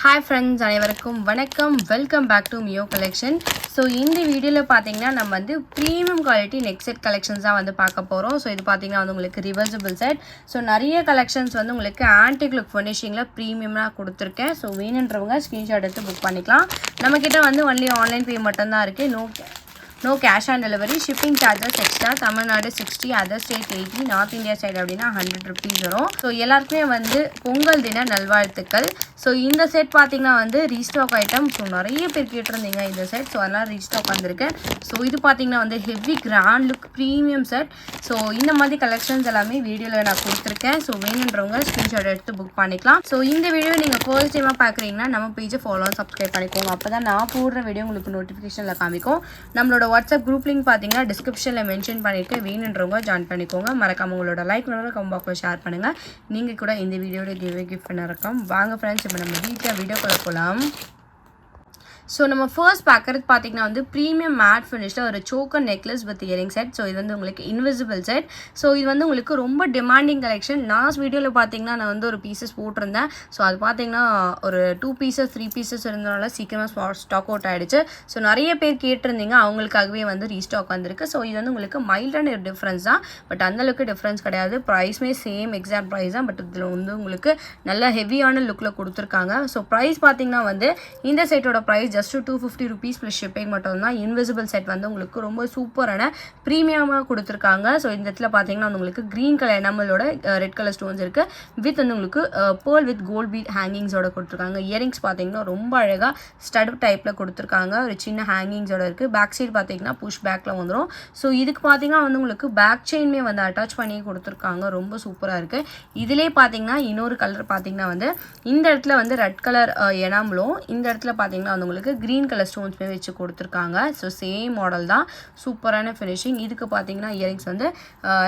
Hi friends, அனைவருக்கும் வணக்கம். Welcome back to Mio collection. So இந்த வீடியோவில் பார்த்தீங்கன்னா நம்ம வந்து premium quality neck set collections தான் வந்து பார்க்க போகிறோம். ஸோ இது பார்த்தீங்கன்னா வந்து உங்களுக்கு ரிவர்சிபிள் செட். ஸோ நிறைய கலெக்ஷன்ஸ் வந்து உங்களுக்கு ஆன்டிக் லுக் ஃபினிஷிங்கில் ப்ரீமியமாக கொடுத்துருக்கேன். ஸோ வேணுன்றவங்க ஸ்க்ரீன்ஷாட் எடுத்து புக் பண்ணிக்கலாம். நம்மக்கிட்ட வந்து ஒன்லி ஆன்லைன் பே மட்டும்தான் இருக்குது. No cash on delivery. Shipping charges extra. Tamil Nadu 60, other state 80, north India side அப்படின்னா 100 ருபீஸ் வரும். ஸோ எல்லாருக்குமே வந்து பொங்கல் தின நல்வாழ்த்துக்கள். ஸோ இந்த செட் பார்த்தீங்கன்னா வந்து ரீஸ்டாக் ஐட்டம். ஸோ நிறைய பேர் கேட்டிருந்தீங்க இந்த செட். ஸோ அதெல்லாம் ரீஸ்டாக் வந்திருக்கேன். ஸோ இது பார்த்தீங்கன்னா வந்து heavy grand look premium set. So இந்த மாதிரி கலெக்ஷன்ஸ் எல்லாமே வீடியோவில் நான் கொடுத்துருக்கேன். ஸோ வேணுன்றவங்க ஸ்க்ரீன்ஷாட் எடுத்து புக் பண்ணிக்கலாம். ஸோ இந்த வீடியோ நீங்கள் ஃபர்ஸ்ட் டைமாக பார்க்குறீங்கன்னா நம்ம பேஜை ஃபாலோ சப்ஸ்கிரைப் பண்ணிக்கோங்க. அப்போ தான் நான் போடுற வீடியோ உங்களுக்கு நோட்டிஃபிகேஷனில் காமிக்கும். நம்மளோட வாட்ஸ்அப் குரூப் லிங்க் பார்த்தீங்கன்னா டிஸ்கிரிப்ஷனில் மென்ஷன் பண்ணிட்டு வேணுன்றவங்க ஜாயின் பண்ணிக்கோங்க. மறக்காம உங்களோட லைக் கமெண்ட் பாக்ஸில் ஷேர் பண்ணுங்கள். நீங்கள் கூட இந்த வீடியோட கிஃப்ட் பண்ண இருக்கோம். வாங்க ஃப்ரெண்ட்ஸ், இப்போ நம்ம வீடியோக்குள்ளே போகலாம். ஸோ நம்ம ஃபர்ஸ்ட் பார்க்குறது பார்த்தீங்கன்னா வந்து ப்ரீமியம் மேட் ஃபினிஷில் ஒரு choker necklace with earring set. So இது வந்து உங்களுக்கு இன்விசிபிள் செட். ஸோ இது வந்து உங்களுக்கு ரொம்ப டிமாண்டிங் கலெக்ஷன். லாஸ்ட் வீடியோவில் பார்த்தீங்கன்னா நான் வந்து ஒரு பீசஸ் போட்டிருந்தேன். ஸோ அது பார்த்தீங்கன்னா ஒரு 2 பீசஸ் 3 பீசஸ் இருந்தனால சீக்கிரமாக ஸ்டாக் அவுட் ஆகிடுச்சு. ஸோ நிறைய பேர் கேட்டிருந்தீங்க, அவங்களுக்காகவே வந்து ரீஸ்டாக் வந்திருக்கு. ஸோ இது வந்து உங்களுக்கு மைல்டான ஒரு டிஃப்ரென்ஸ் தான், பட் அந்தளவுக்கு டிஃப்ரென்ஸ் கிடையாது. ப்ரைஸுமே சேம் எக்ஸாக்ட் ப்ரைஸ் தான், பட் இதில் வந்து உங்களுக்கு நல்ல ஹெவியான லுக்கில் கொடுத்துருக்காங்க. ஸோ ப்ரைஸ் பார்த்தீங்கன்னா வந்து இந்த செட்டோட price just 250 rupees plus shipping மட்டும் தான். இன்விசிபிள் செட் வந்து உங்களுக்கு ரொம்ப சூப்பரான ப்ரீமியமாக கொடுத்துருக்காங்க. ஸோ இந்த இடத்துல பார்த்தீங்கன்னா உங்களுக்கு க்ரீன் கலர் எனாமலோட ரெட் கலர் ஸ்டோன்ஸ் இருக்குது. வித் வந்து உங்களுக்கு பேர்ல் வித் கோல்ட் பீட் ஹேங்கிங்ஸோட கொடுத்துருக்காங்க. இயரிங்ஸ் பார்த்தீங்கன்னா ரொம்ப அழகாக ஸ்டட் டைப்பில் கொடுத்துருக்காங்க. ஒரு சின்ன ஹேங்கிங்ஸோட இருக்குது. பேக் சைடு பார்த்தீங்கன்னா புஷ் பேக்கில் வந்துடும். ஸோ இதுக்கு பார்த்தீங்கன்னா வந்து உங்களுக்கு பேக் செயின்மே வந்து அட்டாச் பண்ணி கொடுத்துருக்காங்க. ரொம்ப சூப்பராக இருக்குது. இதிலே பார்த்தீங்கன்னா இன்னொரு கலர் பார்த்தீங்கன்னா வந்து இந்த இடத்துல வந்து ரெட் கலர் எனாமலும், இந்த இடத்துல பார்த்தீங்கன்னா வந்து உங்களுக்கு க்ரீன் கலர் ஸ்டோன்ஸ்மே வச்சு கொடுத்துருக்காங்க. ஸோ சேம் மாடல் தான், சூப்பரான ஃபினிஷிங். இதுக்கு பார்த்தீங்கன்னா இயரிங்ஸ் வந்து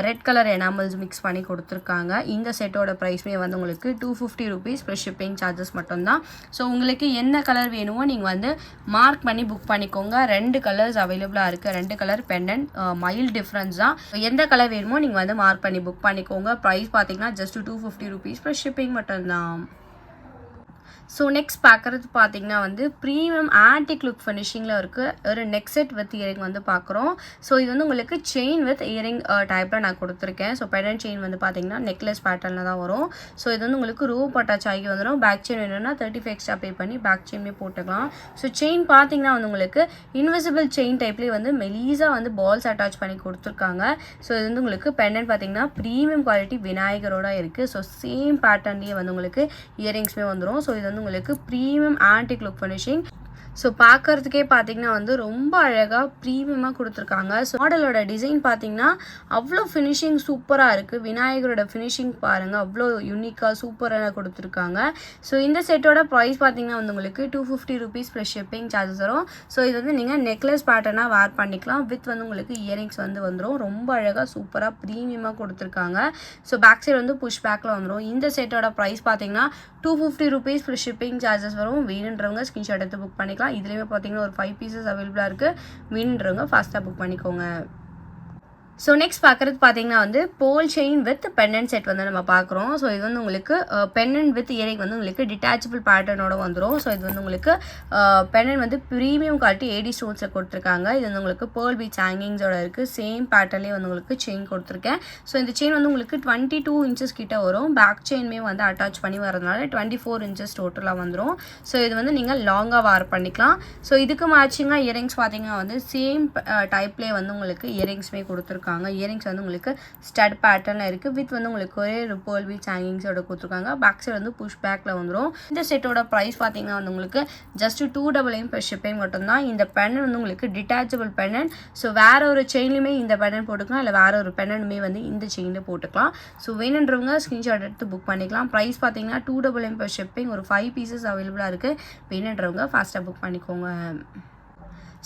ரெட் கலர் எனாமல்ஸ் மிக்ஸ் பண்ணி கொடுத்துருக்காங்க. இந்த செட்டோட ப்ரைஸ்மே வந்து உங்களுக்கு 250 ருபீஸ் ப்ளஸ் ஷிப்பிங் சார்ஜஸ் மட்டும்தான். ஸோ உங்களுக்கு என்ன கலர் வேணுமோ நீங்கள் வந்து மார்க் பண்ணி புக் பண்ணிக்கோங்க. 2 கலர்ஸ் அவைலபிளாக இருக்குது. 2 கலர் பெண்டன்ட், மைல்ட் டிஃப்ரென்ஸ் தான். எந்த கலர் வேணுமோ நீங்கள் வந்து மார்க் பண்ணி புக் பண்ணிக்கோங்க. ப்ரைஸ் பார்த்தீங்கன்னா ஜஸ்ட் 250 ருபீஸ் ப்ளஸ் ஷிப்பிங் மட்டும்தான். ஸோ நெக்ஸ்ட் பார்க்குறது பார்த்தீங்கன்னா வந்து ப்ரீமியம் ஆன்டிக் லுக் ஃபினிஷிங்கில் இருக்குது ஒரு நெக் செட் வித் இயரிங் வந்து பார்க்குறோம். ஸோ இது வந்து உங்களுக்கு செயின் வித் இயரிங் டைப்பில் நான் கொடுத்துருக்கேன். ஸோ பெண்டன்ட் செயின் வந்து பார்த்தீங்கன்னா நெக்லஸ் பேட்டர்னில் தான் வரும். ஸோ இது வந்து உங்களுக்கு ரூப் அட்டாச் ஆகி வந்துடும். பேக் செயின் வேணும்னா 35 எக்ஸ்ட்ரா பே பண்ணி பேக் செயின்மே போட்டுக்கலாம். ஸோ செயின் பார்த்தீங்கன்னா வந்து உங்களுக்கு இன்விசிபிள் செயின் டைப்லேயே வந்து மெலீஸாக வந்து பால்ஸ் அட்டாச் பண்ணி கொடுத்துருக்காங்க. ஸோ இது வந்து உங்களுக்கு பெண்டன்ட் பார்த்தீங்கன்னா ப்ரீமியம் குவாலிட்டி விநாயகரோட இருக்குது. ஸோ சேம் பேட்டர்ன்லேயே வந்து உங்களுக்கு இயரிங்ஸ்மே வந்துடும். ஸோ இது வந்து உங்களுக்கு premium antique look finishing. So பார்க்குறதுக்கே பார்த்தீங்கன்னா வந்து ரொம்ப அழகாக ப்ரீமியமாக கொடுத்துருக்காங்க. ஸோ மாடலோட டிசைன் பார்த்தீங்கன்னா அவ்வளோ ஃபினிஷிங் சூப்பராக இருக்குது. விநாயகரோட ஃபினிஷிங் பாருங்கள், அவ்வளோ யூனிக்காக சூப்பராக கொடுத்துருக்காங்க. ஸோ இந்த செட்டோட ப்ரைஸ் பார்த்தீங்கன்னா வந்து உங்களுக்கு 250 ருபீஸ் ப்ளஸ் ஷிப்பிங் சார்ஜஸ் வரும். ஸோ இது வந்து நீங்கள் நெக்லஸ் பேட்டர்னாக வேர் பண்ணிக்கலாம். வித் வந்து உங்களுக்கு இயரிங்ஸ் வந்து வந்துடும். ரொம்ப அழகாக சூப்பராக ப்ரீமியமாக கொடுத்துருக்காங்க. ஸோ பேக் சைடு வந்து புஷ் பேக்கில் வந்துடும். இந்த செட்டோட ப்ரைஸ் பார்த்தீங்கன்னா 250 ருபீஸ் ப்ளஸ் ஷிப்பிங் சார்ஜஸ் வரும். வேணுன்றவங்க ஸ்க்ரீன்ஷாட் எடுத்து புக் பண்ணிக்கலாம். இதுலேயுமே பார்த்தீங்கன்னா ஒரு 5 பீசஸ் அவைலபிளாக இருக்குது. வேணுன்றவங்க ஃபாஸ்ட்டாக புக் பண்ணிக்கோங்க. ஸோ நெக்ஸ்ட் பார்க்குறது பார்த்தீங்கன்னா வந்து போல் செயின் வித் பெண்டன்ட் செட் வந்து நம்ம பார்க்குறோம். ஸோ இது வந்து உங்களுக்கு பெண்டன்ட் வித் இயரிங் வந்து உங்களுக்கு டிட்டாச்சபிள் பேட்டர்னோட வந்துடும். ஸோ இது வந்து உங்களுக்கு பெண்டன்ட் வந்து ப்ரீமியம் குவாலிட்டி 80 ஸ்டோன்ஸில் கொடுத்துருக்காங்க. இது வந்து உங்களுக்கு பேர்ல் பீட்ஸ் ஹேங்கிங்ஸோட இருக்குது. சேம் பேட்டர்லேயே வந்து உங்களுக்கு செயின் கொடுத்துருக்கேன். ஸோ இந்த செயின் வந்து உங்களுக்கு 22 இன்ச்சஸ் கிட்ட வரும். பேக் செயின்மே வந்து அட்டாச் பண்ணி வரதுனால 24 இன்ச்சஸ் டோட்டலாக வந்துடும். ஸோ இது வந்து நீங்கள் லாங்காக வேர் பண்ணிக்கலாம். ஸோ இதுக்கு மேட்சிங்காக இயரிங்ஸ் பார்த்தீங்கன்னா வந்து சேம் டைப்லேயே வந்து உங்களுக்கு இயரிங்ஸ்மே கொடுத்துருக்காங்க. இயரிங்ஸ் வந்து உங்களுக்கு ஸ்டட் பேட்டர்னில் இருக்குது. வித் வந்து உங்களுக்கு ஒரே பேர்ல் பீட்ஸ் ஹேங்கிங்ஸோட கொடுத்துருக்காங்க. பேக் சைடு வந்து புஷ் பேக்கில் வந்துடும். இந்த செட்டோட ப்ரைஸ் பார்த்தீங்கன்னா வந்து உங்களுக்கு ஜஸ்ட் 299 ப்ளஸ் ஷிப்பிங் மட்டும்தான். இந்த பெண்டன்ட் வந்து உங்களுக்கு டிட்டாச்சபிள் பெண்டன்ட். ஸோ வேற ஒரு செயின்லையுமே இந்த பெண்டன்ட் போட்டுக்கலாம், இல்லை வேற ஒரு பெண்டன்ட்டுமே வந்து இந்த செயினில் போட்டுக்கலாம். ஸோ வேணுன்றவங்க ஸ்க்ரீன்ஷாட் எடுத்து புக் பண்ணிக்கலாம். ப்ரைஸ் பார்த்தீங்கன்னா 299 ப்ளஸ் ஷிப்பிங். ஒரு 5 பீசஸ் அவைலபிளாக இருக்குது. வேணுன்றவங்க ஃபாஸ்ட்டாக புக் பண்ணிக்கோங்க.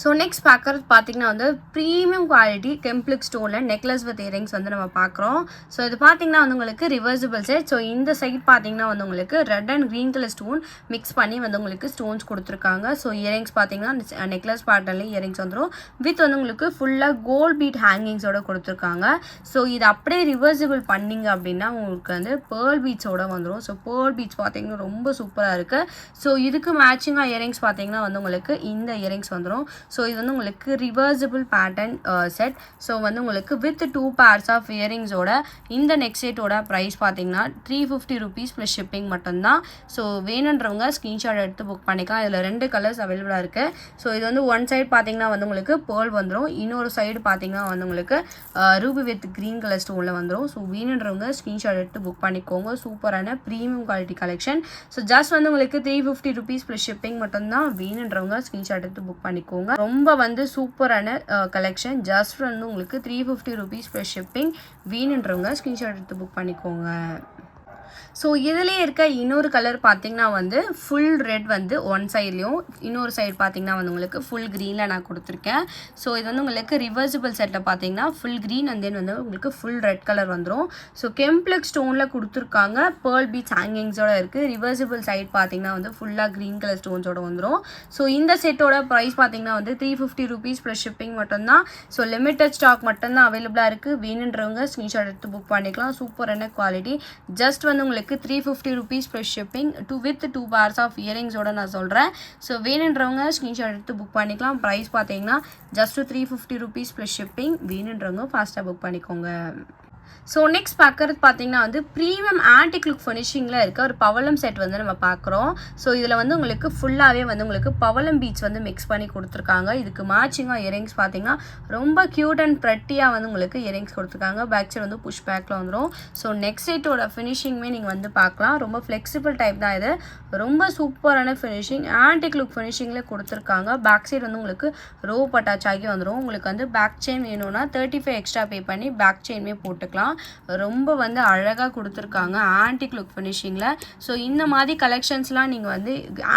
ஸோ நெக்ஸ்ட் பார்க்குறது பார்த்தீங்கன்னா வந்து ப்ரீமியம் குவாலிட்டி கெம்ப்ளிக் ஸ்டோனில் நெக்லஸ் வித் இயரிங்ஸ் வந்து நம்ம பார்க்குறோம். ஸோ இது பார்த்தீங்கன்னா வந்து உங்களுக்கு ரிவர்சிபிள் செட். ஸோ இந்த சைட் பார்த்தீங்கன்னா வந்து உங்களுக்கு red and green colour stone mix பண்ணி வந்து உங்களுக்கு ஸ்டோன்ஸ் கொடுத்துருக்காங்க. ஸோ இயரிங்ஸ் பார்த்தீங்கன்னா நெக்லஸ் பேட்டர்ன்லேயே இயரிங்ஸ் வந்துடும். வித் வந்து உங்களுக்கு ஃபுல்லாக கோல்ட் பீட் ஹேங்கிங்ஸோட கொடுத்துருக்காங்க. ஸோ இது அப்படியே ரிவர்சிபிள் பண்ணிங்க அப்படின்னா உங்களுக்கு வந்து பேர்ல் பீட்ஸோட வந்துடும். ஸோ பேர்ல் பீட்ஸ் பார்த்தீங்கன்னா ரொம்ப சூப்பராக இருக்குது. ஸோ இதுக்கு மேட்சிங்காக இயரிங்ஸ் பார்த்தீங்கன்னா வந்து உங்களுக்கு இந்த இயரிங்ஸ் வந்துடும். ஸோ இது வந்து உங்களுக்கு ரிவர்சிபிள் பேட்டர்ன் செட். ஸோ வந்து உங்களுக்கு வித் 2 pairs ஆஃப் இயரிங்ஸோட இந்த நெக் செட்டோட ப்ரைஸ் பார்த்தீங்கன்னா 350 rupees ப்ளஸ் ஷிப்பிங் மட்டும்தான். ஸோ வேணுன்றவங்க ஸ்க்ரீன்ஷாட் எடுத்து புக் பண்ணிக்கலாம். இதில் 2 கலர்ஸ் அவைலபிளாக இருக்குது. ஸோ இது வந்து ஒன் சைடு பார்த்தீங்கன்னா வந்து உங்களுக்கு பேர்ல் வந்துடும். இன்னொரு சைடு பார்த்தீங்கன்னா வந்து உங்களுக்கு ரூபி வித் க்ரீன் கலர் ஸ்டோனில் வந்துடும். ஸோ வேணுன்றவங்க ஸ்க்ரீன்ஷாட் எடுத்து புக் பண்ணிக்கோங்க. சூப்பரான premium quality collection. So just வந்து உங்களுக்கு 350 rupees ப்ளஸ் ஷிப்பிங் மட்டும்தான். வேணுன்றவங்க ஸ்க்ரீன்ஷாட் எடுத்து புக் பண்ணிக்கோங்க. ரொம்ப வந்து சூப்பரான கலெக்ஷன். ஜஸ்ட் வந்து உங்களுக்கு 350 rupees ப்ளஸ் ஷிப்பிங். வேணுன்றவங்க ஸ்க்ரீன்ஷாட் எடுத்து புக் பண்ணிக்கோங்க. ஸோ இதிலே இருக்க இன்னொரு கலர் பார்த்தீங்கன்னா வந்து ஃபுல் ரெட் வந்து ஒன் சைட்லேயும் இன்னொரு சைடு பார்த்தீங்கன்னா வந்து உங்களுக்கு ஃபுல் க்ரீனில் நான் கொடுத்துருக்கேன். ஸோ இது வந்து உங்களுக்கு ரிவர்சிபிள் செட்டில் பார்த்தீங்கன்னா ஃபுல் க்ரீன் அண்ட் தென் வந்து உங்களுக்கு ஃபுல் ரெட் கலர் வந்துடும். ஸோ கெம்ப்ளெக்ஸ் ஸ்டோனில் கொடுத்துருக்காங்க. பேர்ல் பீட்ஸ் ஹேங்கிங்ஸோட இருக்குது. ரிவர்சிபிள் சைட் பார்த்தீங்கன்னா வந்து ஃபுல்லாக க்ரீன் கலர் ஸ்டோன்ஸோட வந்துடும். ஸோ இந்த செட்டோட ப்ரைஸ் பார்த்தீங்கன்னா வந்து 350 rupees ப்ளஸ் ஷிப்பிங் மட்டும்தான். ஸோ லிமிட்டட் ஸ்டாக் மட்டும்தான் அவைலபிளாக இருக்குது. வேணுன்றவங்க ஸ்க்ரீன்ஷாட் எடுத்து புக் பண்ணிக்கலாம். சூப்பரான குவாலிட்டி. ஜஸ்ட் வந்து உங்களுக்கு 350 rupees plus shipping with 2 pairs of இயரிங்ஸோட நான் சொல்கிறேன். ஸோ வேணுன்றவங்க ஸ்க்ரீன்ஷாட் எடுத்து புக் பண்ணிக்கலாம். ப்ரைஸ் பார்த்தீங்கன்னா ஜஸ்ட் 350 rupees ப்ளஸ் ஷிப்பிங். வேணுன்றவங்க ஃபாஸ்ட்டாக புக் பண்ணிக்கோங்க. ஸோ நெக்ஸ்ட் பார்க்குறது பார்த்தீங்கன்னா வந்து ப்ரீமியம் ஆன்டிக் லுக் ஃபினிஷிங்கில் இருக்க ஒரு பவளம் செட் வந்து நம்ம பார்க்குறோம். ஸோ இதில் வந்து உங்களுக்கு ஃபுல்லாகவே வந்து உங்களுக்கு பவளம் பீட்ஸ் வந்து மிக்ஸ் பண்ணி கொடுத்துருக்காங்க. இதுக்கு மேட்சிங்காக இயரிங்ஸ் பார்த்தீங்கன்னா ரொம்ப க்யூட் அண்ட் ப்ரெட்டியாக வந்து உங்களுக்கு இயரிங்ஸ் கொடுத்துருக்காங்க. பேக் சைடு வந்து புஷ் பேக்கில் வந்துடும். ஸோ நெக்ஸ்ட் செட்டோட ஃபினிஷிங்குமே நீங்கள் வந்து பார்க்கலாம். ரொம்ப ஃப்ளெக்சிபிள் டைப் தான் இது. ரொம்ப சூப்பரான ஃபினிஷிங். ஆன்டிக் லுக் ஃபினிஷிங்கில் கொடுத்துருக்காங்க. பேக் சைடு வந்து உங்களுக்கு ரோப் அட்டாச் ஆகி வந்துடும். உங்களுக்கு வந்து பேக் செயின் வேணும்னா 35 எக்ஸ்ட்ரா பே பண்ணி பேக் செயின்மே போட்டுக்கலாம். ரொம்ப வந்து அழகாக கொடுத்துருக்காங்க ஆன்டிக் லுக் ஃபினிஷிங்கில். ஸோ இந்த மாதிரி கலெக்ஷன்ஸ்லாம் நீங்கள் வந்து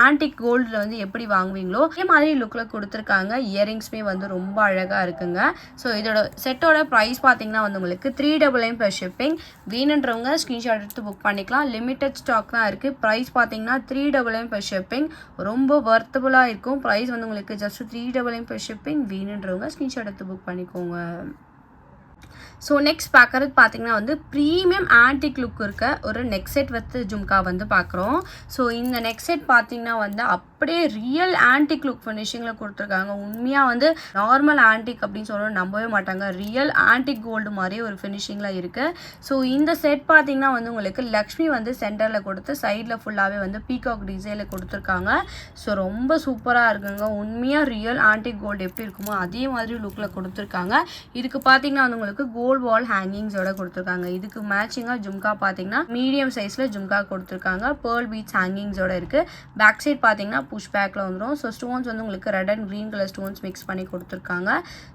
ஆன்டிக் கோல்டில் வந்து எப்படி வாங்குவீங்களோ அதே மாதிரி லுக்கில் கொடுத்துருக்காங்க. இயரிங்ஸுமே வந்து ரொம்ப அழகாக இருக்குங்க. ஸோ இதோட செட்டோட ப்ரைஸ் பார்த்தீங்கன்னா வந்து உங்களுக்கு 399 ப்ளஸ் ஷிப்பிங். வேணுன்றவங்க ஸ்க்ரீன்ஷாட் எடுத்து புக் பண்ணிக்கலாம். லிமிட்டட் ஸ்டாக் தான் இருக்குது. ப்ரைஸ் பார்த்தீங்கன்னா 399 ப்ளஸ் ஷிப்பிங். ரொம்ப வர்த்தபுளாக இருக்கும். ப்ரைஸ் வந்து உங்களுக்கு ஜஸ்ட் 399 ப்ளஸ் ஷிப்பிங். வேணுன்றவங்க ஸ்க்ரீன்ஷாட் எடுத்து புக் பண்ணிக்கோங்க. ஸோ நெக்ஸ்ட் பார்க்குறது பார்த்தீங்கன்னா வந்து ப்ரீமியம் ஆன்டிக் லுக் இருக்க ஒரு நெக் செட் வித் ஜும்கா வந்து பார்க்குறோம். ஸோ இந்த நெக் செட் பார்த்தீங்கன்னா வந்து அப்படியே ரியல் ஆன்டிக் லுக் ஃபினிஷிங்கில் கொடுத்துருக்காங்க. உண்மையாக வந்து நார்மல் ஆன்டிக் அப்படின்னு சொல்ல நம்பவே மாட்டாங்க. ரியல் ஆன்டிக் கோல்டு மாதிரியே ஒரு ஃபினிஷிங்கில் இருக்குது. ஸோ இந்த செட் பார்த்தீங்கன்னா வந்து உங்களுக்கு லக்ஷ்மி வந்து சென்டரில் கொடுத்து சைடில் ஃபுல்லாகவே வந்து பீகாக் டிசைனில் கொடுத்துருக்காங்க. ஸோ ரொம்ப சூப்பராக இருக்குங்க. உண்மையாக ரியல் ஆன்டிக் கோல்டு எப்படி இருக்குமோ அதே மாதிரி லுக்கில் கொடுத்துருக்காங்க. இதுக்கு பார்த்தீங்கன்னா வந்து உங்களுக்கு கோல்ட் வால் ஹேங்கிங்ஸோட கொடுத்துருக்காங்க. இதுக்கு மேட்சிங்காக ஜும்கா பார்த்தீங்கன்னா மீடியம் சைஸில் ஜும்கா கொடுத்துருக்காங்க. பேர்ல் பீட்ஸ் ஹேங்கிங்ஸோட இருக்குது. பேக் சைட் பார்த்தீங்கன்னா புஷ் பேக்கில் வந்துடும். ஸோ ஸ்டோன்ஸ் வந்து உங்களுக்கு red and green colour stones mix பண்ணி கொடுத்துருக்காங்க.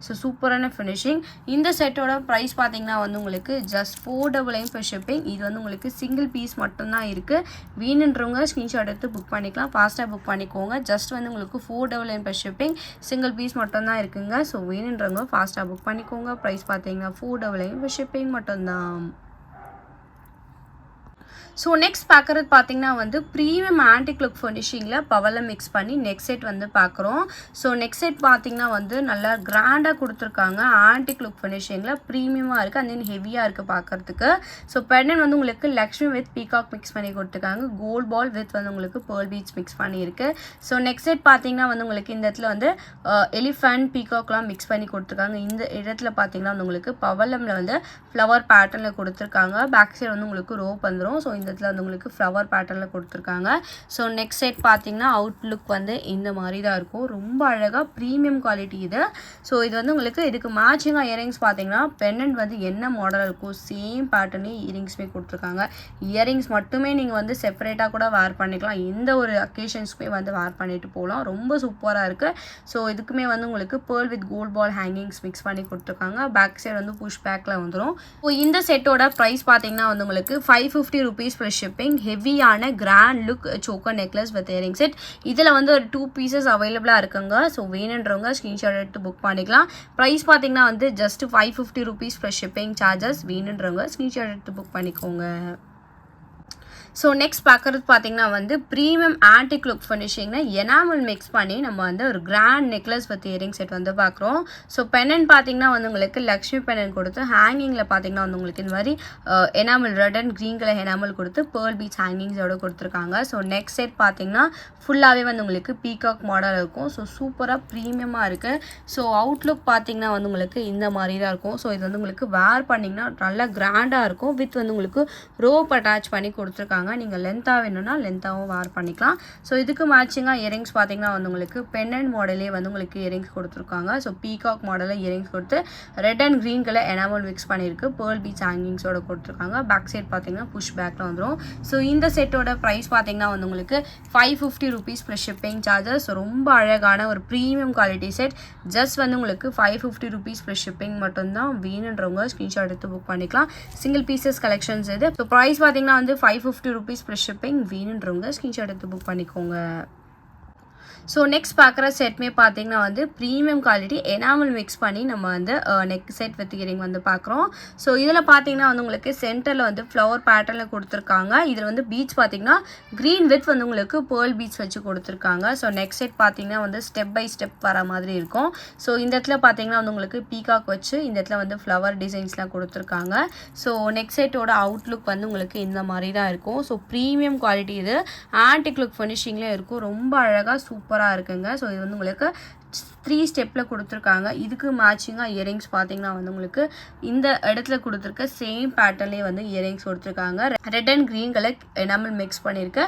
ஸோ சூப்பரான ஃபினிஷிங். இந்த செட்டோட ப்ரைஸ் பார்த்தீங்கன்னா வந்து உங்களுக்கு ஜஸ்ட் 499 ப்ளஸ் ஷிப்பிங். இது வந்து உங்களுக்கு சிங்கிள் பீஸ் மட்டும்தான் இருக்குது. வேணுன்றவங்க ஸ்க்ரீன்ஷாட் எடுத்து புக் பண்ணிக்கலாம். ஃபாஸ்ட்டாக புக் பண்ணிக்கோங்க. ஜஸ்ட் வந்து உங்களுக்கு 499 ப்ளஸ் ஷிப்பிங். சிங்கிள் பீஸ் மட்டும்தான் இருக்குங்க. ஸோ வேணுன்றவங்க ஃபாஸ்ட்டாக புக் பண்ணிக்கோங்க. ப்ரைஸ் பார்த்தீங்கன்னா 499 ப்ளஸ் ஷிப்பிங் மட்டும்தான். ஸோ நெக்ஸ்ட் பார்க்குறது பார்த்தீங்கன்னா வந்து ப்ரீமியம் ஆன்டிக் லுக் ஃபினிஷிங்கில் பவளம் மிக்ஸ் பண்ணி நெக் செட் வந்து பார்க்குறோம். ஸோ நெக் செட் பார்த்தீங்கன்னா வந்து நல்லா கிராண்டாக கொடுத்துருக்காங்க. ஆன்டிக் லுக் ஃபினிஷிங்கில் ப்ரீமியமாக இருக்குது அண்ட் தென் ஹெவியாக இருக்குது பார்க்குறதுக்கு. ஸோ பெண்டன் வந்து உங்களுக்கு லக்ஷ்மி வித் பீகாக் மிக்ஸ் பண்ணி கொடுத்துருக்காங்க. கோல்ட் பால் வித் வந்து உங்களுக்கு பேர்ல் பீட்ஸ் மிக்ஸ் பண்ணியிருக்கு. ஸோ நெக் செட் பார்த்தீங்கன்னா வந்து உங்களுக்கு இந்த இடத்துல வந்து எலிஃபண்ட் பீகாக்லாம் மிக்ஸ் பண்ணி கொடுத்துருக்காங்க. இந்த இடத்துல பார்த்தீங்கன்னா வந்து உங்களுக்கு பவளமில் வந்து ஃப்ளவர் பேட்டர்னில் கொடுத்துருக்காங்க. பேக் சைடு வந்து உங்களுக்கு ரோப் வந்துடும். ஸோ இந்த இடத்துல வந்து உங்களுக்கு ஃப்ளவர் பேட்டர்னில் கொடுத்துருக்காங்க. ஸோ நெக்ஸ்ட் செட் பார்த்தீங்கன்னா அவுட்லுக் வந்து இந்த மாதிரி தான் இருக்கும். ரொம்ப அழகாக ப்ரீமியம் குவாலிட்டி இது. ஸோ இது வந்து உங்களுக்கு இதுக்கு மேட்சிங்காக இயரிங்ஸ் பார்த்தீங்கன்னா பெண்டன்ட் வந்து என்ன மாடல் இருக்கும் சேம் பேட்டர்னே இயரிங்ஸுமே கொடுத்துருக்காங்க. இயரிங்ஸ் மட்டுமே நீங்கள் வந்து செப்பரேட்டாக கூட வேர் பண்ணிக்கலாம். எந்த ஒரு அக்கேஷன்ஸ்க்குமே வந்து வேர் பண்ணிட்டு போகலாம். ரொம்ப சூப்பராக இருக்குது. ஸோ இதுக்குமே வந்து உங்களுக்கு pearl with gold ball hangings mix பண்ணி கொடுத்துருக்காங்க. பேக் சைடு வந்து புஷ் பேக்கில் வந்துடும். ஸோ இந்த செட்டோட ப்ரைஸ் பார்த்தீங்கன்னா வந்து உங்களுக்கு 550 rupees ப்ளஸ் ஷிப்பிங். ஹெவியான grand look choker necklace with earring set. இதில் வந்து ஒரு 2 பீசஸ் அவைலபிளாக இருக்குங்க. ஸோ வேணுன்றவங்க ஸ்க்ரீன்ஷாட் எடுத்து புக் பண்ணிக்கலாம். ப்ரைஸ் பார்த்தீங்கன்னா வந்து just 550 rupees plus shipping charges. வேணுன்றவங்க ஸ்க்ரீன்ஷாட் எடுத்து புக் பண்ணிக்கோங்க. ஸோ நெக்ஸ்ட் பார்க்குறது பார்த்தீங்கன்னா வந்து ப்ரீமியம் ஆன்டிக் லுக் ஃபினிஷிங்கில் எனாமல் மிக்ஸ் பண்ணி நம்ம வந்து ஒரு grand necklace with earring set வந்து பார்க்குறோம். ஸோ பெனன் பார்த்தீங்கன்னா வந்து உங்களுக்கு லக்ஷ்மி பெனன் கொடுத்து ஹேங்கிங்கில் பார்த்தீங்கன்னா வந்து உங்களுக்கு இந்த மாதிரி enamel red and green colour enamel கொடுத்து பேர்ல் பீச் ஹேங்கிங்ஸோட கொடுத்துருக்காங்க. ஸோ நெக்ஸ்ட் செட் பார்த்தீங்கன்னா ஃபுல்லாகவே வந்து உங்களுக்கு பீகாக் மாடல் இருக்கும். ஸோ சூப்பராக ப்ரீமியமாக இருக்குது. ஸோ அவுட்லுக் பார்த்தீங்கன்னா வந்து உங்களுக்கு இந்த மாதிரி தான் இருக்கும். ஸோ இது வந்து உங்களுக்கு வேர் பண்ணிங்கன்னா நல்லா கிராண்டாக இருக்கும். வித் வந்து உங்களுக்கு ரோப் அட்டாச் பண்ணி கொடுத்துருக்காங்க. நீங்கள் லென்த்தாக வேணும்னா லென்த்தாகவும் வேர் பண்ணிக்கலாம். ஸோ இதுக்கு மேட்சிங்காக இயரிங்ஸ் பார்த்தீங்கன்னா வந்து உங்களுக்கு பென்னன் மாடலே வந்து உங்களுக்கு இயரிங்ஸ் கொடுத்துருக்காங்க. ஸோ பீகாக் மாடலில் இயரிங்ஸ் கொடுத்து red and green colour enamel mix பண்ணியிருக்கு. பேர்ல் பீச் ஹேங்கிங்ஸோட கொடுத்துருக்காங்க. பேக் சைட் பார்த்தீங்கன்னா புஷ் பேக்கில் வந்துடும். ஸோ இந்த செட்டோட ப்ரைஸ் பார்த்தீங்கன்னா வந்து உங்களுக்கு 550 rupees ப்ளஸ் ஷிப்பிங் சார்ஜஸ். ரொம்ப அழகான ஒரு ப்ரீமியம் குவாலிட்டி செட். ஜஸ்ட் வந்து உங்களுக்கு 550 rupees ப்ளஸ் ஷிப்பிங் மட்டும்தான். வேணுன்றவங்க ஸ்க்ரீன்ஷாட் எடுத்து புக் பண்ணிக்கலாம். சிங்கிள் பீசஸ் கலெக்ஷன்ஸ் இது. ஸோ ப்ரைஸ் பார்த்தீங்கன்னா வந்து 550 rupees ப்ளஸ் ஷிப்பிங். வேணுன்றவங்க ஸ்க்ரீன்ஷாட் எடுத்து புக் பண்ணிக்கோங்க. ஸோ நெக்ஸ்ட் பார்க்குற செட்மே பார்த்தீங்கன்னா வந்து ப்ரீமியம் குவாலிட்டி எனாமல் மிக்ஸ் பண்ணி நம்ம வந்து நெக் செட் வித் இயரிங் வந்து பார்க்குறோம். ஸோ இதில் பார்த்தீங்கன்னா வந்து உங்களுக்கு சென்டரில் வந்து ஃப்ளவர் பேட்டர்னில் கொடுத்துருக்காங்க. இதில் வந்து பீச் பார்த்தீங்கன்னா க்ரீன் வித் வந்து உங்களுக்கு பேர்ல் பீச் வச்சு கொடுத்துருக்காங்க. ஸோ நெக் செட் பார்த்தீங்கன்னா வந்து ஸ்டெப் பை ஸ்டெப் வர மாதிரி இருக்கும். ஸோ இந்த இடத்துல பார்த்தீங்கன்னா வந்து உங்களுக்கு பீகாக் வச்சு இந்த இடத்துல வந்து ஃப்ளவர் டிசைன்ஸ்லாம் கொடுத்துருக்காங்க. ஸோ நெக் செட்டோட அவுட்லுக் வந்து உங்களுக்கு இந்த மாதிரி தான் இருக்கும். ஸோ ப்ரீமியம் குவாலிட்டி இது. ஆன்டிக் லுக் ஃபினிஷிங்லேயே இருக்கும். ரொம்ப அழகாக சூப்பராக இருக்குங்க. ஸோ இது வந்து உங்களுக்கு 3 ஸ்டெப்பில் கொடுத்துருக்காங்க. இதுக்கு மேட்சிங்காக இயரிங்ஸ் பார்த்தீங்கன்னா வந்து உங்களுக்கு இந்த இடத்துல கொடுத்துருக்க சேம் பேட்டர்ன்லேயே வந்து இயரிங்ஸ் கொடுத்துருக்காங்க. Red and green colour enamel mix பண்ணியிருக்க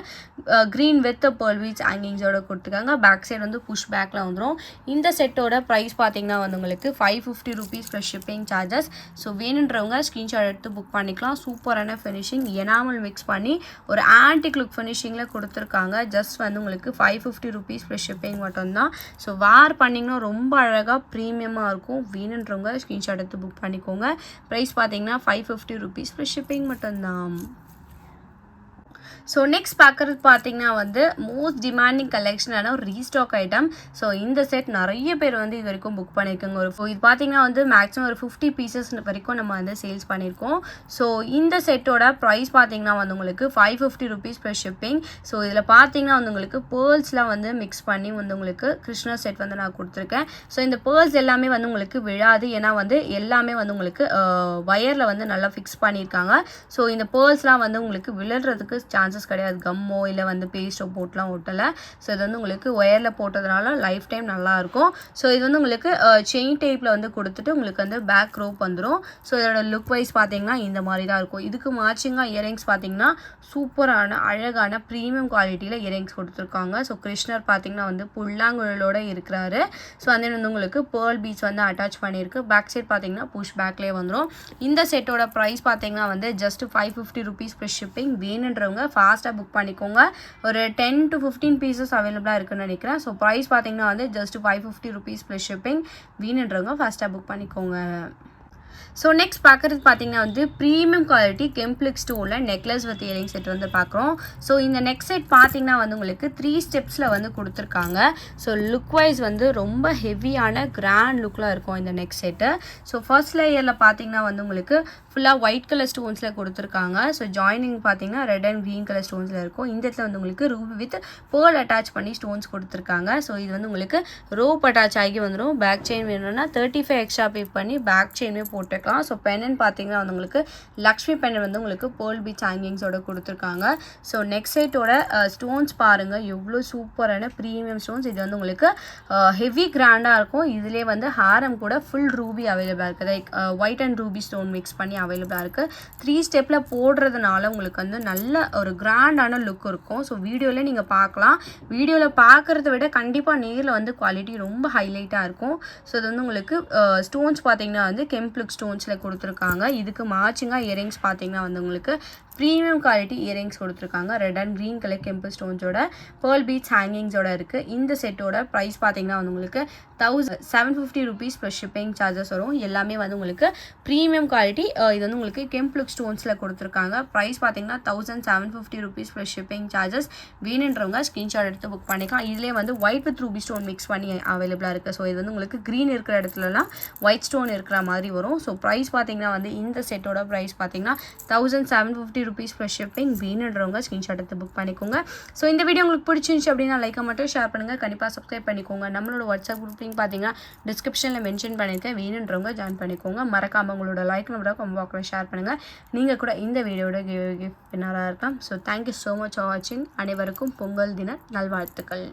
க்ரீன் வித் பேர்ல் பீச் ஹேங்கிங்ஸோட கொடுத்துருக்காங்க. பேக் சைடு வந்து புஷ் பேக்கில் வந்துடும். இந்த செட்டோட ப்ரைஸ் பார்த்தீங்கன்னா வந்து உங்களுக்கு 550 rupees plus shipping charges. So வேணுன்றவங்க ஸ்க்ரீன்ஷாட் எடுத்து புக் பண்ணிக்கலாம். சூப்பரான ஃபினிஷிங் எனாமல் மிக்ஸ் பண்ணி ஒரு ஆன்டிக் லுக் ஃபினிஷிங்கில் கொடுத்துருக்காங்க. ஜஸ்ட் வந்து உங்களுக்கு 550 rupees ப்ளஸ் ஷிப்பிங் மட்டும்தான். ஸோ வேர் பண்ணிங்கன்னா ரொம்ப அழகாக ப்ரீமியமாக இருக்கும். வேணுன்றவங்க ஸ்க்ரீன்ஷாட் எடுத்து புக் பண்ணிக்கோங்க. ப்ரைஸ் பார்த்தீங்கன்னா 550 rupees ப்ளஸ் ஷிப்பிங் மட்டும்தான். ஸோ நெக்ஸ்ட் பார்க்குறது பார்த்தீங்கன்னா வந்து மோஸ்ட் டிமாண்டிங் கலெக்ஷனான ஒரு ரீஸ்டாக் ஐட்டம். ஸோ இந்த செட் நிறைய பேர் வந்து இது வரைக்கும் புக் பண்ணியிருக்கோங்க. இது பார்த்தீங்கன்னா வந்து மேக்ஸிமம் ஒரு 50 பீசஸ் வரைக்கும் நம்ம வந்து சேல்ஸ் பண்ணியிருக்கோம். ஸோ இந்த செட்டோட ப்ரைஸ் பார்த்தீங்கன்னா வந்து உங்களுக்கு 550 rupees ப்ளஸ் ஷிப்பிங். ஸோ இதில் பார்த்தீங்கன்னா வந்து உங்களுக்கு பேர்ல்ஸ்லாம் வந்து மிக்ஸ் பண்ணி வந்து உங்களுக்கு கிருஷ்ணா செட் வந்து நான் கொடுத்துருக்கேன். ஸோ இந்த பேர்ல்ஸ் எல்லாமே வந்து உங்களுக்கு விழாது. ஏன்னா வந்து எல்லாமே வந்து உங்களுக்கு வயரில் வந்து நல்லா ஃபிக்ஸ் பண்ணியிருக்காங்க. ஸோ இந்த பேர்ல்ஸ்லாம் வந்து உங்களுக்கு விழுறதுக்கு சான்சஸ் கிடையாது. கம்மோ இல்லை வந்து பேஸ்டோ போட்டுலாம் ஒட்டலை. ஸோ இது வந்து உங்களுக்கு ஒயரில் போட்டதுனால லைஃப் டைம் நல்லாயிருக்கும். ஸோ இது வந்து உங்களுக்கு செயின் டைப்பில் வந்து கொடுத்துட்டு உங்களுக்கு வந்து பேக் ரோப் வந்துடும். ஸோ இதோட லுக் வைஸ் பார்த்தீங்கன்னா இந்த மாதிரி தான் இருக்கும். இதுக்கு மேட்சிங்காக இயரிங்ஸ் பார்த்தீங்கன்னா சூப்பரான அழகான ப்ரீமியம் குவாலிட்டியில் இயரிங்ஸ் கொடுத்துருக்காங்க. ஸோ கிருஷ்ணர் பார்த்தீங்கன்னா வந்து புல்லாங்குழலோடு இருக்கிறாரு. ஸோ அந்த வந்து உங்களுக்கு பேர்ல் பீச் வந்து அட்டாச் பண்ணியிருக்கு. பேக் சைட் பார்த்தீங்கன்னா புஷ் பேக்லேயே வந்துடும். இந்த செட்டோட ப்ரைஸ் பார்த்தீங்கன்னா வந்து ஜஸ்ட் 550 rupees ப்ளஸ் ஷிப்பிங். வேணுன்றவங்க ஃபாஸ்ட்டாக புக் பண்ணிக்கோங்க. ஒரு 10 to 15 பீசஸ் அவைலபிளாக இருக்குன்னு நினைக்கிறேன். ஸோ ப்ரைஸ் பார்த்தீங்கன்னா வந்து ஜஸ்ட் 550 rupees ப்ளஸ் ஷிப்பிங். வேணுன்றவங்க ஃபாஸ்ட்டாக புக் பண்ணிக்கோங்க. ஸோ நெக்ஸ்ட் பார்க்குறது பார்த்தீங்கன்னா வந்து ப்ரீமியம் குவாலிட்டி கெம்ப்ளிக் ஸ்டோனில் நெக்லஸ் வித் இயரிங் செட் வந்து பார்க்குறோம். ஸோ இந்த நெக் செட் பார்த்தீங்கன்னா வந்து உங்களுக்கு 3 ஸ்டெப்ஸில் வந்து கொடுத்துருக்காங்க. ஸோ லுக் வைஸ் வந்து ரொம்ப ஹெவியான கிராண்ட் லுக்கில் இருக்கும் இந்த நெக் செட்டு. ஸோ ஃபர்ஸ்ட் லேயரில் பார்த்தீங்கன்னா வந்து உங்களுக்கு ஃபுல்லாக ஒயிட் கலர் ஸ்டோன்ஸில் கொடுத்துருக்காங்க. ஸோ ஜாயினிங் பார்த்தீங்கன்னா ரெட் அண்ட் க்ரீன் கலர் ஸ்டோன்ஸில் இருக்கும். இந்த இடத்துல வந்து உங்களுக்கு ரூபி வித் பேர்ல் அட்டாச் பண்ணி ஸ்டோன்ஸ் கொடுத்துருக்காங்க. ஸோ இது வந்து உங்களுக்கு ரோப் அட்டாச் ஆகி வந்துடும். பேக் செயின் வேணும்னா 35 எக்ஸ்ட்ரா பே பண்ணி பேக் செயினே போட்டுக்கலாம். ஸோ பென்னன் பார்த்தீங்கன்னா வந்து உங்களுக்கு லக்ஷ்மி பென்னன் வந்து உங்களுக்கு பேர்ல் பீச் ஹேங்கிங்ஸோட கொடுத்துருக்காங்க. ஸோ நெக் செட்டோட ஸ்டோன்ஸ் பாருங்கள் எவ்வளோ சூப்பரான ப்ரீமியம் ஸ்டோன்ஸ். இது வந்து உங்களுக்கு ஹெவி கிராண்டாக இருக்கும். இதிலே வந்து ஹாரம் கூட ஃபுல் ரூபி அவைலபிளாக இருக்குது. Like white and Ruby stone mix பண்ணி அவைலபிளாக இருக்குது. 3 ஸ்டெப்பில் போடுறதுனால உங்களுக்கு வந்து நல்ல ஒரு கிராண்டான லுக் இருக்கும். ஸோ வீடியோவில் நீங்கள் பார்க்கலாம். வீடியோவில் பார்க்குறத விட கண்டிப்பாக நேரில் வந்து குவாலிட்டி ரொம்ப ஹைலைட்டாக இருக்கும். ஸோ இது வந்து உங்களுக்கு ஸ்டோன்ஸ் பார்த்தீங்கன்னா வந்து கெம்ப்ளிக் ஸ்டோன்ஸில் கொடுத்துருக்காங்க. இதுக்கு மேட்சிங்காக இயரிங்ஸ் பார்த்தீங்கன்னா வந்து உங்களுக்கு ப்ரீமியம் குவாலிட்டி இயரிங்ஸ் கொடுத்துருக்காங்க. ரெட் அண்ட் க்ரீன் கலர் கெம்பிள் ஸ்டோன்ஸோட பேர்ல் பீட்ஸ் ஹேங்கிங்ஸோட இருக்குது. இந்த செட்டோட ப்ரைஸ் பார்த்தீங்கன்னா வந்து உங்களுக்கு 1750 ருபீஸ் ப்ளஸ் ஷிப்பிங் சார்ஜஸ் வரும். எல்லாமே வந்து உங்களுக்கு ப்ரீமியம் குவாலிட்டி. இது வந்து உங்களுக்கு கெம்பிள் ஸ்டோன்ஸில் கொடுத்துருக்காங்க. ப்ரைஸ் பார்த்தீங்கன்னா 1750 ருபீஸ் ப்ளஸ் ஷிப்பிங் சார்ஜஸ். வேணுன்றவங்க ஸ்க்ரீன்ஷாட் எடுத்து புக் பண்ணிக்கலாம். இதிலே வந்து white with Ruby stone mix பண்ணி அவைலபிளாக இருக்குது. ஸோ இது வந்து உங்களுக்கு க்ரீன் இருக்கிற இடத்துலலாம் ஒயிட் ஸ்டோன் இருக்கிற மாதிரி வரும். ஸோ ப்ரைஸ் பார்த்தீங்கன்னா வந்து இந்த செட்டோட ப்ரைஸ் பார்த்தீங்கன்னா 1750 ருபீஸ் ப்ளஸ் ஷிப்பிங். வேணுன்றவங்க ஸ்க்ரீன்ஷாட் எடுத்து புக் பண்ணிக்கோங்க. ஸோ இந்த வீடியோ உங்களுக்கு பிடிச்சிருந்துச்சு அப்படின்னா லைக்கை மட்டும் ஷேர் பண்ணுங்கள். கண்டிப்பாக சப்ஸ்கிரைப் பண்ணிக்கோங்க. நம்மளோட வாட்ஸ்அப் குரூப் பார்த்தீங்கன்னா டிஸ்கிரிப்ஷனில் மென்ஷன் பண்ணியிருக்கேன். வேணுன்றவங்க ஜாயின் பண்ணிக்கோங்க. மறக்காமல் உங்களோட லைக் நம்பரை கமெண்ட் பாக்ஸில் ஷேர் பண்ணுங்கள். நீங்கள் கூட இந்த வீடியோட கிஃப்ட் வின்னராக இருக்கலாம். So thank you so much for வாட்சிங். அனைவருக்கும் பொங்கல் தின நல்வாழ்த்துக்கள்.